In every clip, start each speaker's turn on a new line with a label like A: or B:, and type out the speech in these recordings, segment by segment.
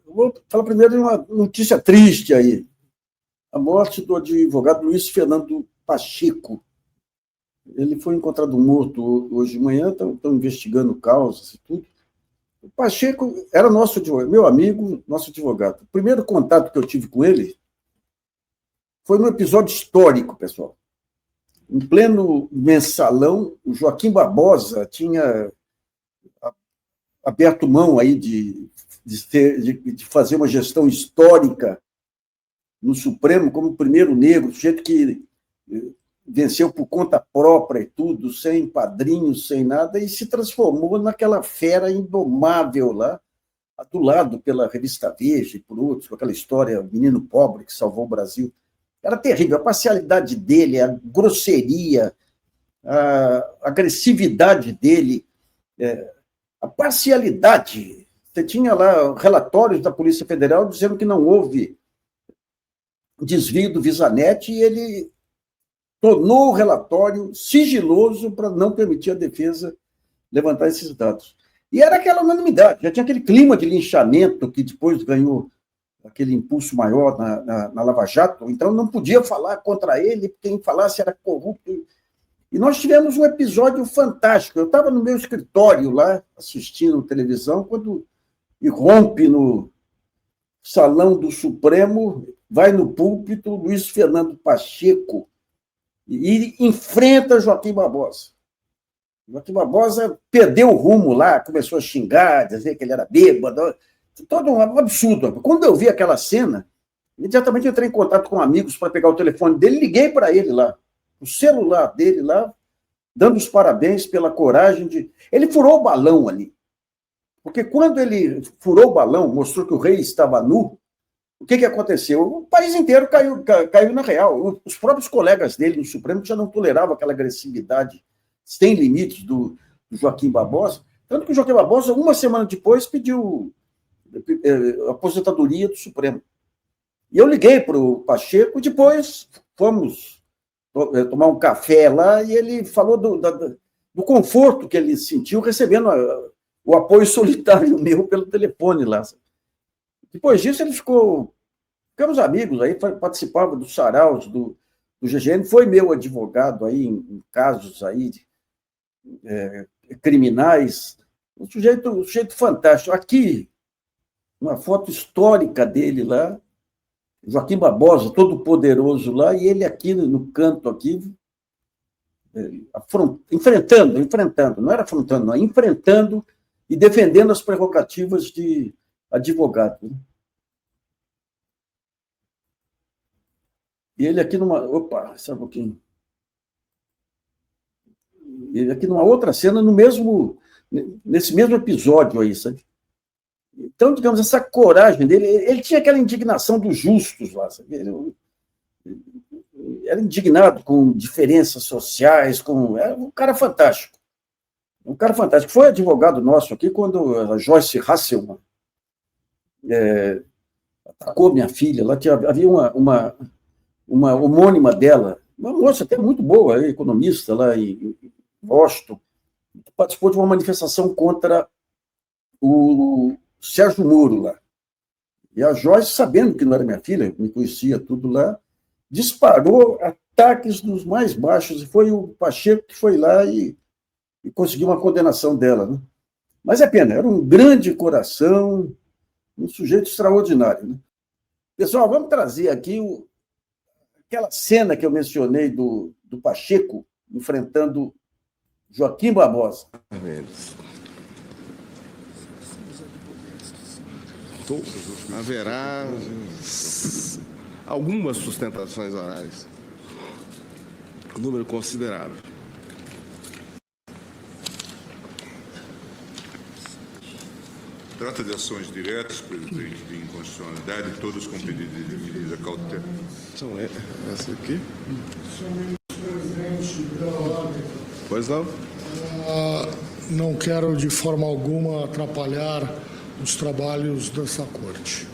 A: Vou falar primeiro de uma notícia triste aí. A morte do advogado Luiz Fernando Pacheco. Ele foi encontrado morto hoje de manhã, estão investigando causas e tudo. O Pacheco era nosso advogado, meu amigo, nosso advogado. O primeiro contato que eu tive com ele foi num episódio histórico, pessoal. Em pleno mensalão, o Joaquim Barbosa tinha aberto mão aí de fazer uma gestão histórica no Supremo como o primeiro negro, sujeito que venceu por conta própria e tudo, sem padrinhos, sem nada, e se transformou naquela fera indomável lá, adulado pela revista Veja e por outros, com aquela história, o menino pobre que salvou o Brasil. Era terrível, a parcialidade dele, a grosseria, a agressividade dele, a parcialidade. Você tinha lá relatórios da Polícia Federal dizendo que não houve desvio do VisaNet e ele tornou o relatório sigiloso para não permitir a defesa levantar esses dados. E era aquela unanimidade, já tinha aquele clima de linchamento que depois ganhou aquele impulso maior na Lava Jato, então não podia falar contra ele, quem falasse era corrupto. E nós tivemos um episódio fantástico. Eu estava no meu escritório lá, assistindo televisão, quando irrompe no salão do Supremo, vai no púlpito Luiz Fernando Pacheco e enfrenta Joaquim Barbosa. Joaquim Barbosa perdeu o rumo lá, começou a xingar, dizer que ele era bêbado, todo um absurdo. Quando eu vi aquela cena, imediatamente entrei em contato com amigos para pegar o telefone dele, liguei para ele lá, o celular dele lá, dando os parabéns pela coragem de... Ele furou o balão ali. Porque quando ele furou o balão, mostrou que o rei estava nu, o que aconteceu? O país inteiro caiu na real. Os próprios colegas dele no Supremo já não toleravam aquela agressividade sem limites do Joaquim Barbosa, tanto que o Joaquim Barbosa, uma semana depois, pediu a aposentadoria do Supremo. E eu liguei para o Pacheco, e depois fomos tomar um café lá, e ele falou do conforto que ele sentiu recebendo o apoio solitário meu pelo telefone lá. Depois disso, ficamos amigos, aí participava dos saraus do GGN, foi meu advogado aí em casos aí criminais, um sujeito fantástico. Aqui, uma foto histórica dele lá, Joaquim Barbosa, todo poderoso lá, e ele aqui no canto aqui, enfrentando, não era afrontando, não, enfrentando e defendendo as prerrogativas de advogado. E ele aqui numa... Opa, só um pouquinho. Ele aqui numa outra cena, nesse mesmo episódio aí, sabe? Então, digamos, essa coragem dele, ele tinha aquela indignação dos justos lá, sabe? Ele era indignado com diferenças sociais, era um cara fantástico. Um cara fantástico. Foi advogado nosso aqui quando a Joyce Hasselman atacou minha filha. Lá havia uma homônima dela, uma moça até muito boa, economista lá em Boston, participou de uma manifestação contra o Sérgio Moro lá. E a Joyce, sabendo que não era minha filha, me conhecia tudo lá, disparou ataques dos mais baixos, e foi o Pacheco que foi lá e conseguiu uma condenação dela. Né? Mas é pena, era um grande coração, um sujeito extraordinário. Né? Pessoal, vamos trazer aqui aquela cena que eu mencionei do Pacheco enfrentando Joaquim Barbosa.
B: Haverá algumas sustentações orais. Um número considerável.
C: Trata de ações diretas, presidente, de inconstitucionalidade, todas com pedido de medida cautelar.
B: São essa aqui?
D: Presidente, pela ordem.
B: Pois não?
D: Não quero de forma alguma atrapalhar os trabalhos dessa corte.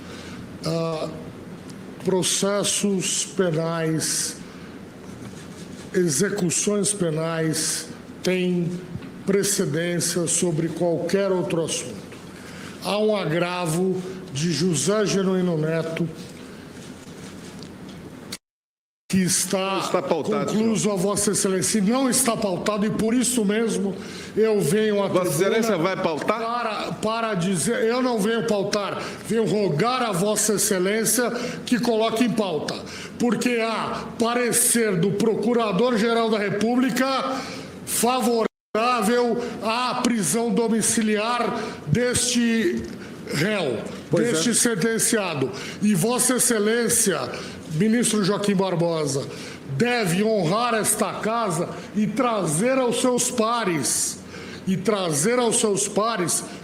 D: Processos penais, execuções penais têm precedência sobre qualquer outro assunto. há um agravo de José Genuíno Neto, que está concluso a Vossa Excelência. Não está pautado, e por isso mesmo eu venho a
B: Vossa Excelência vai pautar?
D: Para dizer, eu não venho pautar, venho rogar a Vossa Excelência que coloque em pauta, porque há parecer do Procurador-Geral da República favorável à prisão domiciliar deste réu, deste sentenciado. E Vossa Excelência, ministro Joaquim Barbosa, deve honrar esta casa e trazer aos seus pares,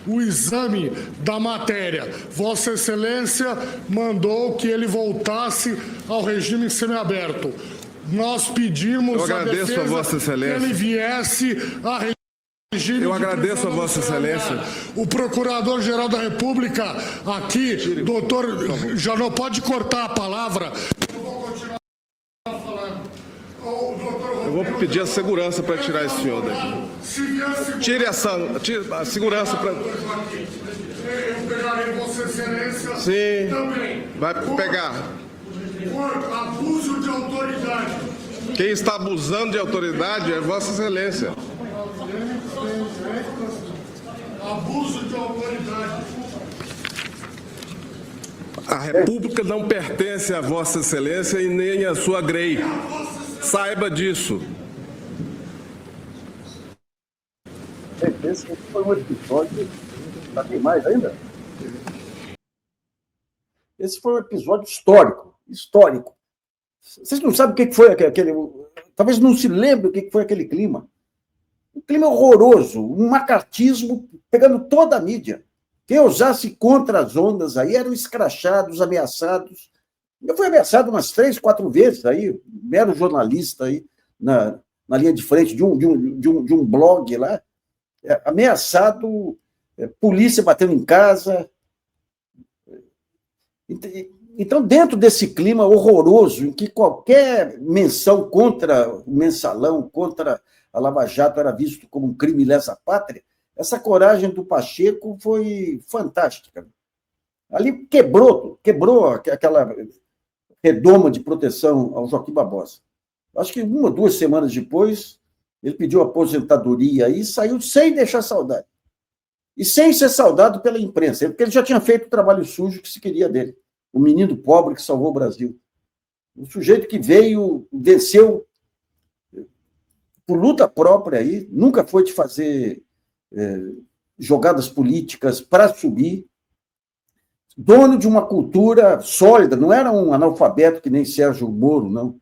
D: o exame da matéria. Vossa Excelência mandou que ele voltasse ao regime semiaberto. Nós pedimos
B: a defesa
D: a Vossa Excelência que ele viesse a regime.
B: Eu agradeço a Vossa Excelência.
D: O Procurador-Geral da República aqui, doutor, já não pode cortar a palavra. Eu vou continuar falando.
B: Eu vou pedir a segurança para tirar esse senhor daqui. Tire a segurança para...
D: Eu pegarei Vossa Excelência.
B: Sim.
D: Também.
B: Vai pegar.
D: Por abuso de autoridade.
B: Quem está abusando de autoridade é Vossa Excelência.
D: Abuso de autoridade.
B: A República não pertence a Vossa Excelência e nem a sua grei. Saiba disso.
A: Esse foi um episódio... Tem mais ainda? Esse foi um episódio histórico. Vocês não sabem o que foi aquele... Talvez não se lembre o que foi aquele clima. Um clima horroroso, um macartismo pegando toda a mídia. Quem ousasse contra as ondas aí eram escrachados, ameaçados. Eu fui ameaçado umas 3, 4 vezes aí, mero jornalista aí, na linha de frente de um blog lá, ameaçado, polícia batendo em casa. Então, dentro desse clima horroroso, em que qualquer menção contra o mensalão, contra a Lava Jato era visto como um crime lesa-pátria, essa coragem do Pacheco foi fantástica. Ali quebrou aquela redoma de proteção ao Joaquim Barbosa. Acho que 1 ou 2 semanas depois, ele pediu aposentadoria e saiu sem deixar saudade. E sem ser saudado pela imprensa, porque ele já tinha feito o trabalho sujo que se queria dele. O menino pobre que salvou o Brasil. O sujeito que venceu por luta própria aí, nunca foi de fazer jogadas políticas para subir, dono de uma cultura sólida, não era um analfabeto que nem Sérgio Moro, não.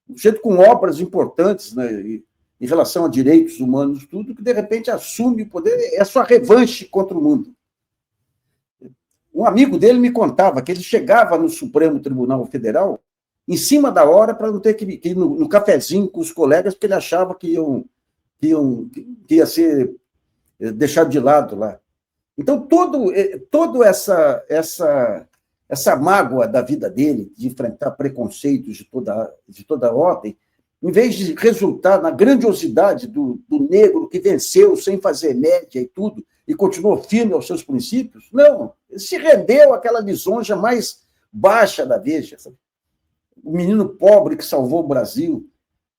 A: Um sujeito com obras importantes, né, em relação a direitos humanos, tudo, que de repente assume o poder, é a sua revanche contra o mundo. Um amigo dele me contava que ele chegava no Supremo Tribunal Federal em cima da hora para não ter que ir no cafezinho com os colegas, porque ele achava que ia ser deixado de lado lá. Então, toda essa mágoa da vida dele, de enfrentar preconceitos de toda ordem, em vez de resultar na grandiosidade do negro que venceu sem fazer média e tudo, e continuou firme aos seus princípios, não, ele se rendeu àquela lisonja mais baixa da Veja, sabe? O menino pobre que salvou o Brasil,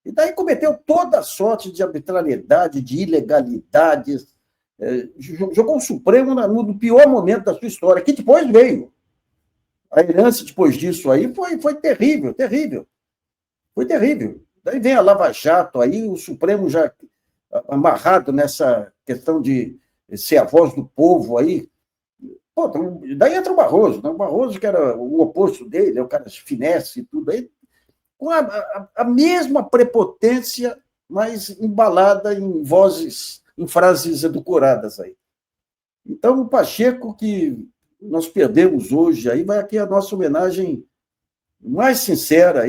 A: e daí cometeu toda a sorte de arbitrariedade, de ilegalidades, jogou o Supremo no pior momento da sua história, que depois veio. A herança depois disso aí foi terrível. Foi terrível. Daí vem a Lava Jato, aí o Supremo já amarrado nessa questão de ser a voz do povo aí. Pô, daí entra o Barroso, né? O Barroso, que era o oposto dele, é o cara finesse e tudo aí, com a mesma prepotência, mas embalada em vozes, em frases edulcoradas aí. Então, o Pacheco, que nós perdemos hoje, aí vai aqui a nossa homenagem mais sincera,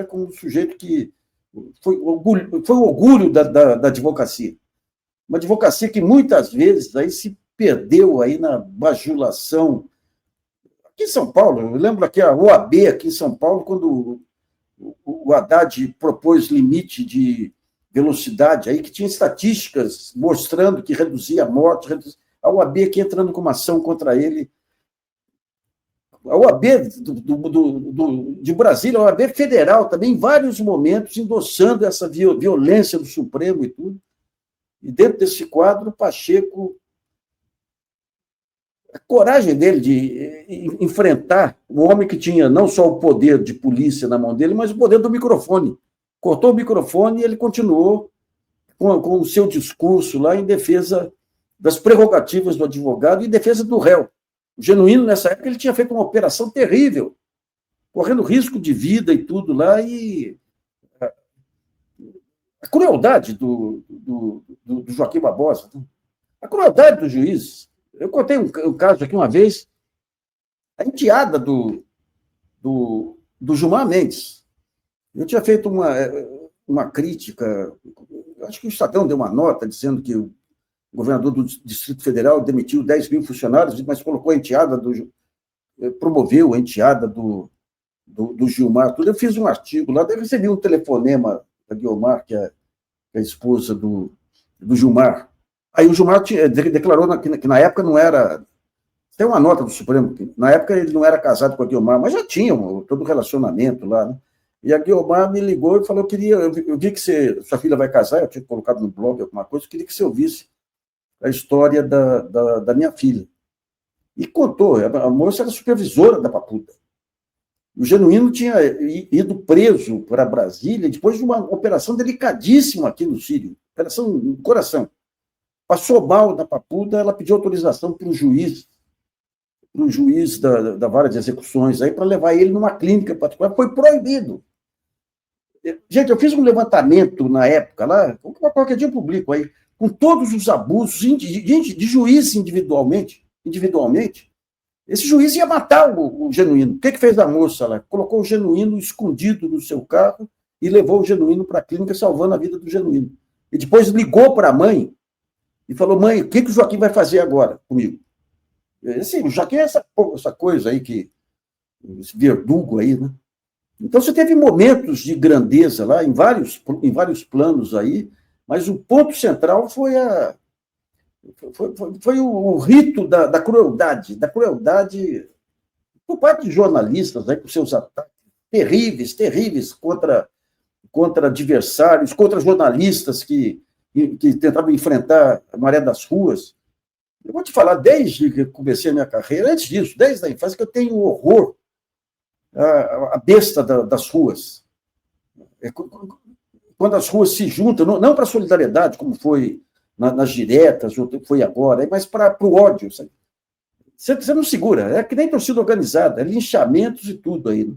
A: com um sujeito que foi o orgulho da advocacia. Uma advocacia que muitas vezes aí se perdeu aí na bajulação. Aqui em São Paulo, eu lembro aqui a OAB aqui em São Paulo, quando o Haddad propôs limite de velocidade, aí que tinha estatísticas mostrando que reduzia a morte, a OAB aqui entrando com uma ação contra ele. A OAB de Brasília, a OAB federal também, em vários momentos, endossando essa violência do Supremo e tudo. E dentro desse quadro, Pacheco, a coragem dele de enfrentar o homem que tinha não só o poder de polícia na mão dele, mas o poder do microfone. Cortou o microfone e ele continuou com o seu discurso lá em defesa das prerrogativas do advogado e em defesa do réu. O Genuíno, nessa época, ele tinha feito uma operação terrível, correndo risco de vida e tudo lá, e a crueldade do Joaquim Barbosa, a crueldade dos juízes. Eu contei um caso aqui uma vez, a enteada do Gilmar Mendes. Eu tinha feito uma crítica, acho que o Estadão deu uma nota dizendo que o governador do Distrito Federal demitiu 10 mil funcionários, mas colocou a enteada promoveu a enteada do Gilmar. Tudo. Eu fiz um artigo lá, daí recebi um telefonema da Guiomar, que é a esposa do Gilmar. Aí o Gilmar declarou que na época não era... Tem uma nota do Supremo, que na época ele não era casado com a Guiomar, mas já tinha todo o relacionamento lá, né? E a Guiomar me ligou e falou, eu vi que sua filha vai casar, eu tinha colocado no blog alguma coisa, eu queria que você ouvisse a história da minha filha. E contou, a moça era supervisora da Papuda. O Genuíno tinha ido preso para Brasília depois de uma operação delicadíssima aqui no Sírio, operação no coração. Passou mal da Papuda, ela pediu autorização para o juiz da vara de execuções aí para levar ele numa clínica particular. Foi proibido. Gente, eu fiz um levantamento na época lá, qualquer dia eu publico aí, com todos os abusos de juiz individualmente. Esse juiz ia matar o Genuíno. O que fez a moça lá? Colocou o Genuíno escondido no seu carro e levou o Genuíno para a clínica, salvando a vida do Genuíno. E depois ligou para a mãe e falou, mãe, o que o Joaquim vai fazer agora comigo? Assim, o Joaquim é essa coisa aí, esse verdugo aí, né? Então, você teve momentos de grandeza lá, em vários planos aí, mas o ponto central foi o rito da crueldade por parte de jornalistas, aí, com seus ataques terríveis contra adversários, contra jornalistas que tentavam enfrentar a maré das ruas. Eu vou te falar, desde que comecei a minha carreira, antes disso, desde a infância, que eu tenho horror à besta das ruas. Quando as ruas se juntam, não para a solidariedade, como foi nas diretas, ou foi agora, mas para o ódio. Sabe? Você não segura, é que nem torcida organizada, é linchamentos e tudo aí. Né?